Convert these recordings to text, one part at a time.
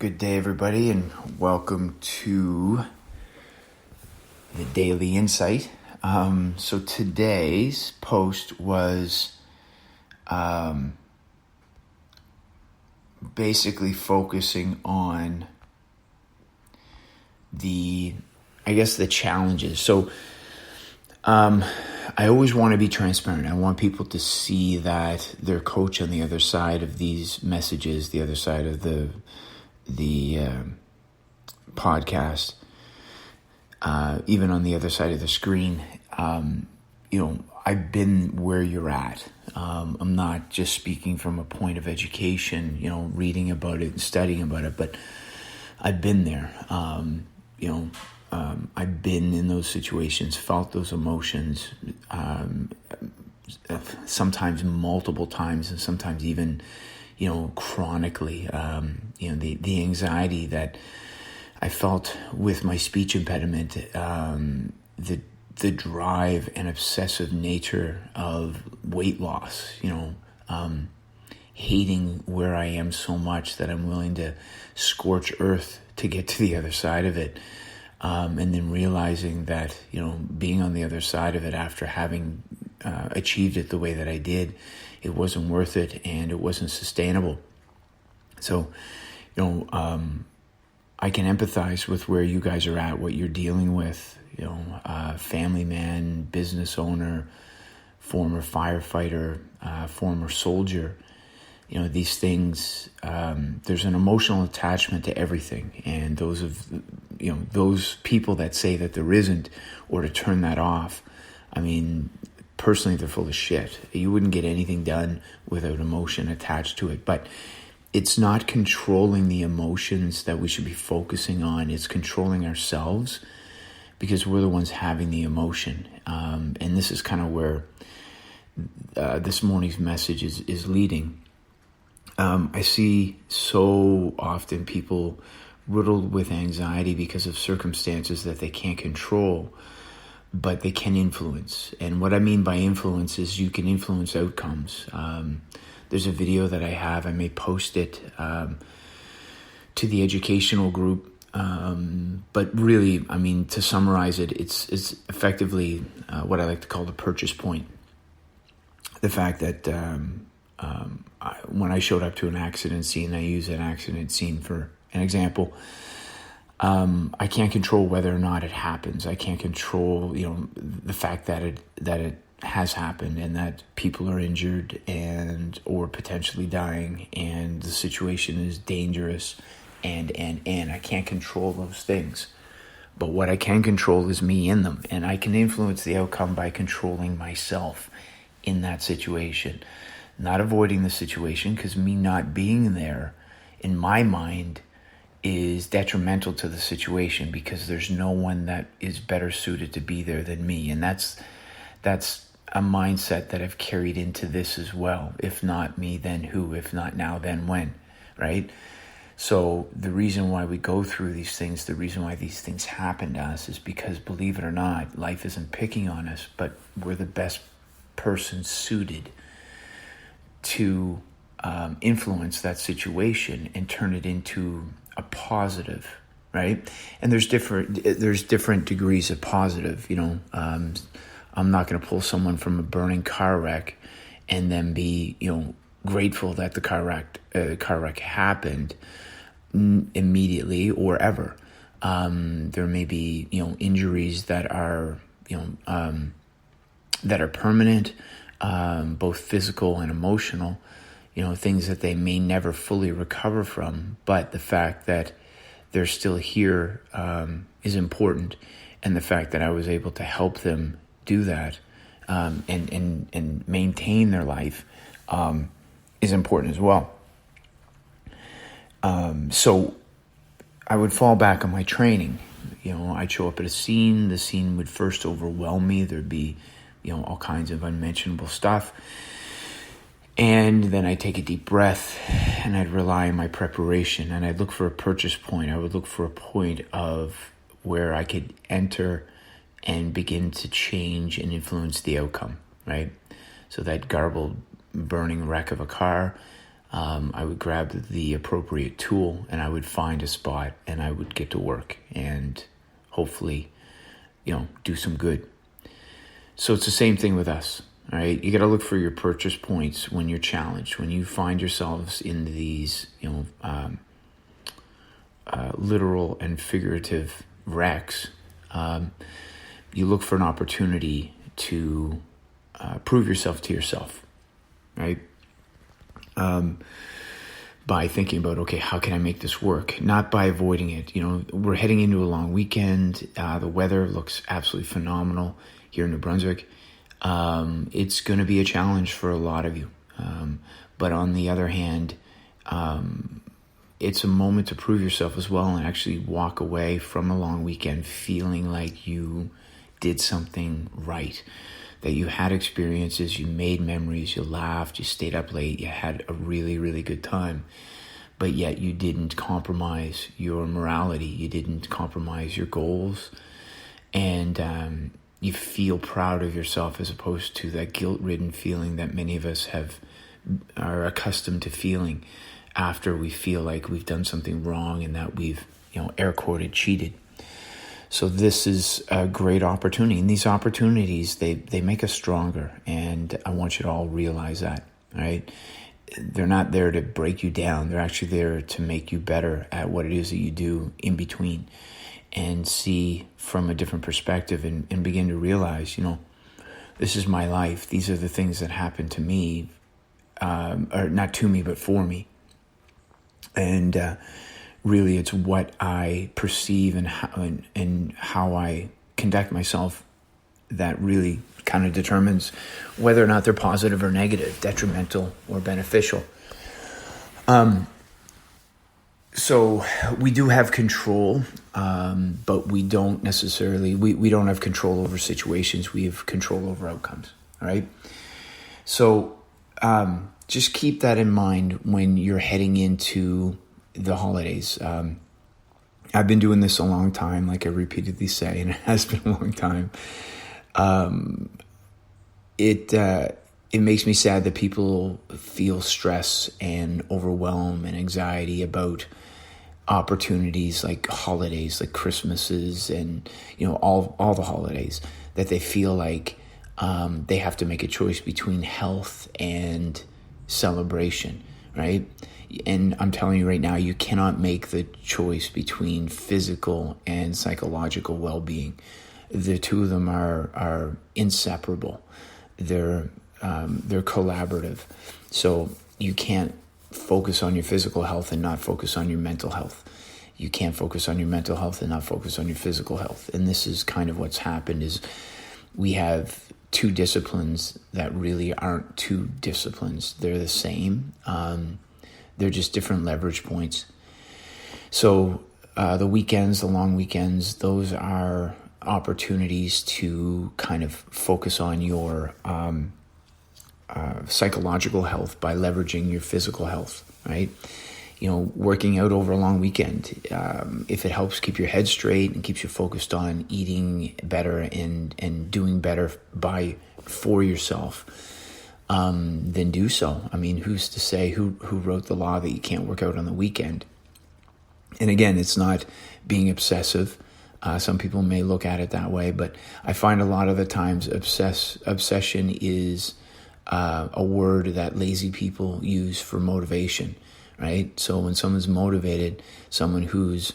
Good day, everybody, and welcome to the Daily inSight. So today's post was basically focusing on the challenges. So I always want to be transparent. I want people to see that their coach on the other side of these messages, the other side of the podcast, even on the other side of the screen, I've been where you're at. I'm not just speaking from a point of education, reading about it and studying about it, but I've been there. I've been in those situations, felt those emotions, sometimes multiple times, and sometimes even chronically, the anxiety that I felt with my speech impediment, the drive and obsessive nature of weight loss, hating where I am so much that I'm willing to scorch earth to get to the other side of it. And then realizing that, being on the other side of it after having achieved it the way that I did, it wasn't worth it and it wasn't sustainable. So, I can empathize with where you guys are at, what you're dealing with, family man, business owner, former firefighter, former soldier. These things, there's an emotional attachment to everything. And those people that say that there isn't, or to turn that off, personally, they're full of shit. You wouldn't get anything done without emotion attached to it. But it's not controlling the emotions that we should be focusing on. It's controlling ourselves, because we're the ones having the emotion. And this is kind of where this morning's message is leading. I see so often people riddled with anxiety because of circumstances that they can't control, but they can influence. And what I mean by influence is you can influence outcomes. There's a video that I have. I may post it to the educational group. But really, to summarize it, it's effectively what I like to call the purchase point. The fact that when I showed up to an accident scene, I use an accident scene for an example. I can't control whether or not it happens. I can't control, the fact that it has happened and that people are injured or potentially dying, and the situation is dangerous, and I can't control those things. But what I can control is me in them, and I can influence the outcome by controlling myself in that situation, not avoiding the situation, because me not being there, in my mind, is detrimental to the situation, because there's no one that is better suited to be there than me. And that's a mindset that I've carried into this as well. If not me, then who? If not now, then when, right? So the reason why we go through these things, the reason why these things happen to us, is because, believe it or not, life isn't picking on us, but we're the best person suited to influence that situation and turn it into a positive, right? And there's different degrees of positive. I'm not going to pull someone from a burning car wreck and then be grateful that the car wreck happened immediately or ever. There may be injuries that are permanent, both physical and emotional. Things that they may never fully recover from, but the fact that they're still here is important, and the fact that I was able to help them do that and maintain their life is important as well. So I would fall back on my training. I'd show up at a scene. The scene would first overwhelm me. There'd be all kinds of unmentionable stuff. And then I'd take a deep breath, and I'd rely on my preparation, and I'd look for a purchase point. I would look for a point of where I could enter and begin to change and influence the outcome, right? So that garbled, burning wreck of a car, I would grab the appropriate tool and I would find a spot and I would get to work and hopefully, do some good. So it's the same thing with us, all right? You got to look for your purchase points when you're challenged, when you find yourselves in these, literal and figurative wrecks. You look for an opportunity to prove yourself to yourself, right? By thinking about, okay, how can I make this work? Not by avoiding it. We're heading into a long weekend. The weather looks absolutely phenomenal here in New Brunswick. It's going to be a challenge for a lot of you. But on the other hand, it's a moment to prove yourself as well and actually walk away from a long weekend feeling like you did something right, that you had experiences, you made memories, you laughed, you stayed up late, you had a really, really good time, but yet you didn't compromise your morality, you didn't compromise your goals, and you feel proud of yourself as opposed to that guilt-ridden feeling that many of us are accustomed to feeling after we feel like we've done something wrong and that we've, air quoted, cheated. So this is a great opportunity. And these opportunities, they make us stronger. And I want you to all realize that, right? They're not there to break you down. They're actually there to make you better at what it is that you do in between and see from a different perspective and begin to realize, this is my life. These are the things that happen to me, or not to me, but for me. And really, it's what I perceive and how I conduct myself that really kind of determines whether or not they're positive or negative, detrimental or beneficial. So we do have control, but we don't necessarily, we don't have control over situations. We have control over outcomes, all right? So just keep that in mind when you're heading into the holidays. I've been doing this a long time, like I repeatedly say, and it has been a long time. It makes me sad that people feel stress and overwhelm and anxiety about opportunities like holidays, like Christmases and, all the holidays, that they feel like they have to make a choice between health and celebration, right? And I'm telling you right now, you cannot make the choice between physical and psychological well-being. The two of them are inseparable. They're collaborative. So you can't focus on your physical health and not focus on your mental health. You can't focus on your mental health and not focus on your physical health. And this is kind of what's happened is we have two disciplines that really aren't two disciplines. They're the same. They're just different leverage points. So the weekends, the long weekends, those are opportunities to kind of focus on your psychological health by leveraging your physical health, right? Working out over a long weekend, if it helps keep your head straight and keeps you focused on eating better and doing better for yourself, then do so. I mean, who's to say who wrote the law that you can't work out on the weekend? And again, it's not being obsessive. Some people may look at it that way, but I find a lot of the times obsession is a word that lazy people use for motivation, right? So when someone's motivated, someone who's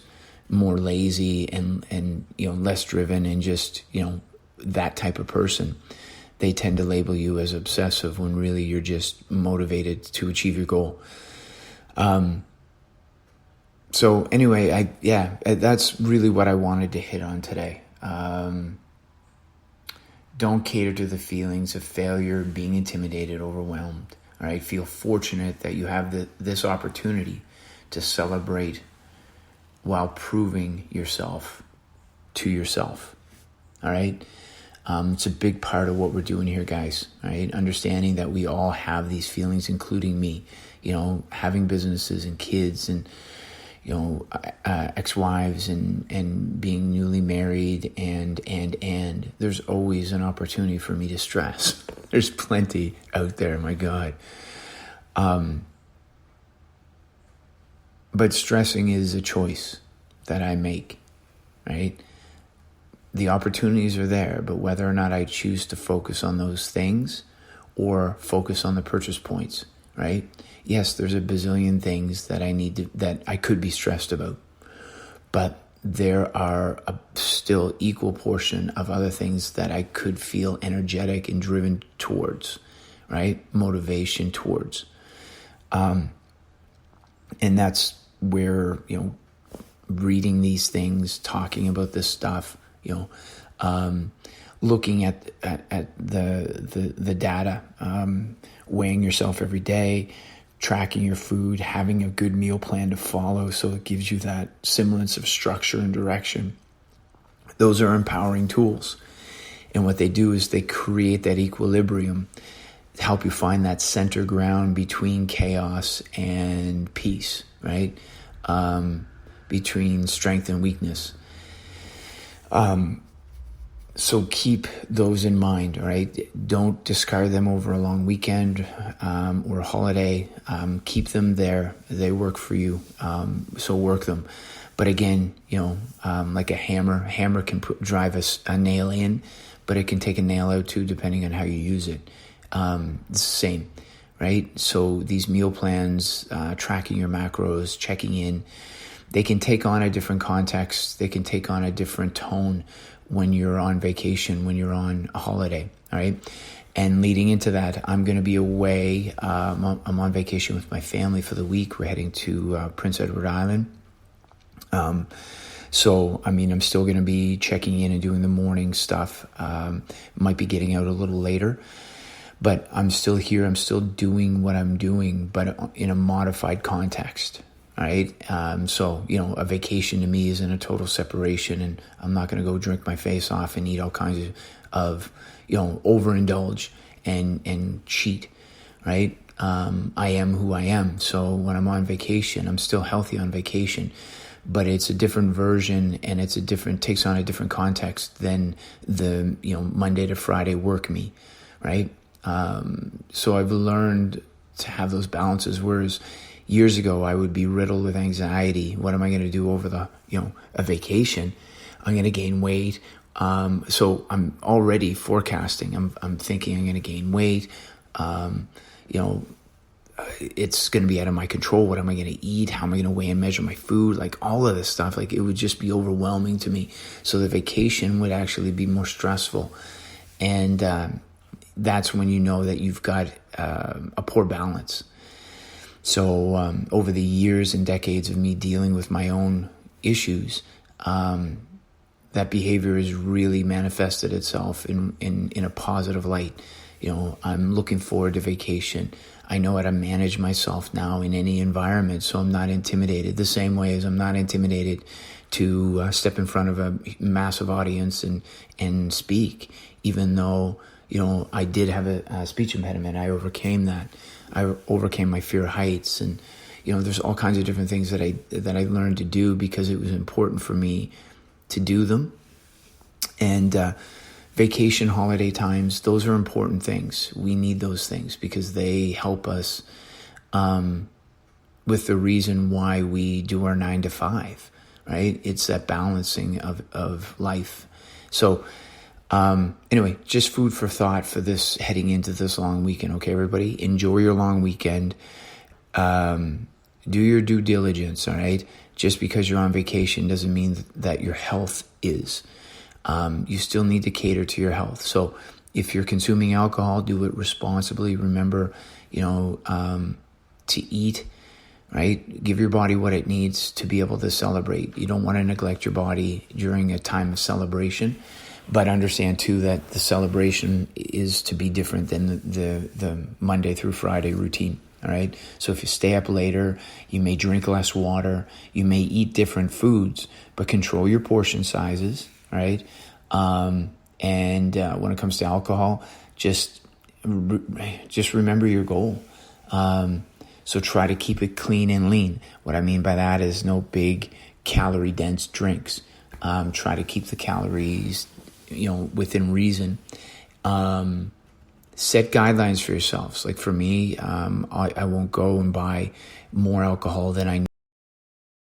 more lazy and less driven and just that type of person, they tend to label you as obsessive when really you're just motivated to achieve your goal. So anyway, that's really what I wanted to hit on today. Don't cater to the feelings of failure, being intimidated, overwhelmed. All right, feel fortunate that you have this opportunity to celebrate while proving yourself to yourself. All right, it's a big part of what we're doing here, guys. All right, understanding that we all have these feelings, including me. Having businesses and kids and ex-wives and being newly married and there's always an opportunity for me to stress. There's plenty out there, my God. But stressing is a choice that I make, right? The opportunities are there, but whether or not I choose to focus on those things or focus on the purchase points, right? Yes, there's a bazillion things that that I could be stressed about, but there are a still equal portion of other things that I could feel energetic and driven towards, right? Motivation towards. And that's where, reading these things, talking about this stuff, looking at the data, weighing yourself every day, tracking your food, having a good meal plan to follow so it gives you that semblance of structure and direction. Those are empowering tools. And what they do is they create that equilibrium to help you find that center ground between chaos and peace, right? Between strength and weakness. So keep those in mind, all right? Don't discard them over a long weekend or a holiday. Keep them there. They work for you, so work them. But again, like a hammer can drive a nail in, but it can take a nail out too, depending on how you use it. It's the same, right? So these meal plans, tracking your macros, checking in, they can take on a different context. They can take on a different tone when you're on vacation, when you're on a holiday, all right? And leading into that, I'm going to be away. I'm on vacation with my family for the week. We're heading to Prince Edward Island. So, I'm still going to be checking in and doing the morning stuff. Might be getting out a little later. But I'm still here. I'm still doing what I'm doing, but in a modified context. All right. So, a vacation to me isn't a total separation, and I'm not going to go drink my face off and eat all kinds of overindulge and cheat. Right. I am who I am. So when I'm on vacation, I'm still healthy on vacation, but it's a different version, and takes on a different context than the, Monday to Friday work me. Right. So I've learned to have those balances, whereas years ago, I would be riddled with anxiety. What am I going to do over a vacation? I'm going to gain weight. So I'm already forecasting. I'm thinking I'm going to gain weight. It's going to be out of my control. What am I going to eat? How am I going to weigh and measure my food? Like all of this stuff, like it would just be overwhelming to me. So the vacation would actually be more stressful. And that's when you know that you've got a poor balance. So over the years and decades of me dealing with my own issues, that behavior has really manifested itself in a positive light. I'm looking forward to vacation. I know how to manage myself now in any environment, so I'm not intimidated. The same way as I'm not intimidated to step in front of a massive audience and speak, even though I did have a speech impediment. I overcame that. I overcame my fear of heights, and there's all kinds of different things that I learned to do because it was important for me to do them. And vacation, holiday times, those are important things. We need those things because they help us with the reason why we do our 9 to 5, right? It's that balancing of life. So anyway, just food for thought for this, heading into this long weekend. Okay, everybody, enjoy your long weekend. Do your due diligence. All right. Just because you're on vacation doesn't mean that your health is. You still need to cater to your health. So if you're consuming alcohol, do it responsibly. Remember, to eat, right? Give your body what it needs to be able to celebrate. You don't want to neglect your body during a time of celebration. But understand, too, that the celebration is to be different than the Monday through Friday routine, all right? So if you stay up later, you may drink less water, you may eat different foods, but control your portion sizes, all right? And when it comes to alcohol, just remember your goal. So try to keep it clean and lean. What I mean by that is no big calorie-dense drinks. Try to keep the calories within reason. Set guidelines for yourselves. Like for me, I won't go and buy more alcohol than I need.